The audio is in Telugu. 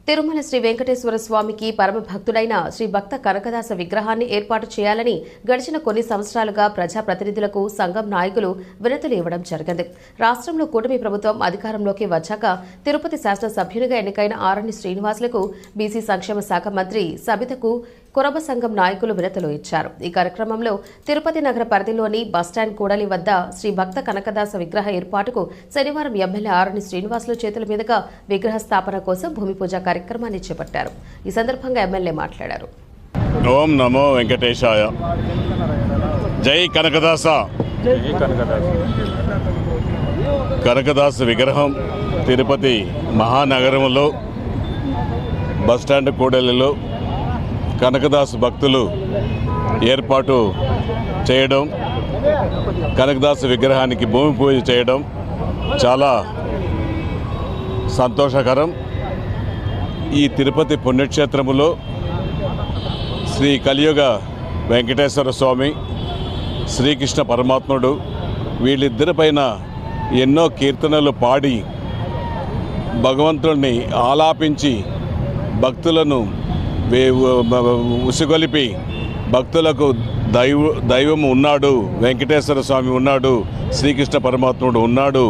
తిరుమల శ్రీ వెంకటేశ్వర స్వామికి పరమ భక్తుడైన శ్రీ భక్త కనకదాస విగ్రహాన్ని ఏర్పాటు చేయాలని గడిచిన కొన్ని సంవత్సరాలుగా ప్రజాప్రతినిధులకు సంఘం నాయకులు వినతులు ఇవ్వడం జరిగింది. రాష్ట్రంలో కూటమి ప్రభుత్వం అధికారంలోకి వచ్చాక తిరుపతి శాసనసభ్యునిగా ఎన్నికైన ఆరణి శ్రీనివాసులకు బీసీ సంక్షేమ శాఖ మంత్రి సబితకు కురబ సంఘం నాయకులు వినతులు ఇచ్చారు. ఈ కార్యక్రమంలో తిరుపతి నగర పరిధిలోని బస్టాండ్ కూడలి వద్ద శ్రీ భక్త కనకదాస విగ్రహ ఏర్పాటుకు శనివారం ఎమ్మెల్యే ఆరణి శ్రీనివాసులు చేతుల మీదుగా విగ్రహ స్థాపన కోసం భూమి పూజ కార్యక్రమాన్ని చేపట్టారు. ఈ సందర్భంగా ఎమ్మెల్యే మాట్లాడారు. ఓం నమో వెంకటేశాయ. జై కనకదాస. కనకదాస విగ్రహం తిరుపతి మహానగరంలో బస్టాండ్ కూడలిలో కనకదాస భక్తులు ఏర్పాటు చేయడం, కనకదాస విగ్రహానికి భూమి పూజ చేయడం చాలా సంతోషకరం. ఈ తిరుపతి పుణ్యక్షేత్రములో శ్రీ కలియుగ వెంకటేశ్వర స్వామి, శ్రీకృష్ణ పరమాత్ముడు వీళ్ళిద్దరిపైన ఎన్నో కీర్తనలు పాడి భగవంతుడిని ఆలాపించి భక్తులను ఉసిగొలిపి భక్తులకు దైవము ఉన్నాడు, వెంకటేశ్వర స్వామి ఉన్నాడు, శ్రీకృష్ణ పరమాత్ముడు ఉన్నాడు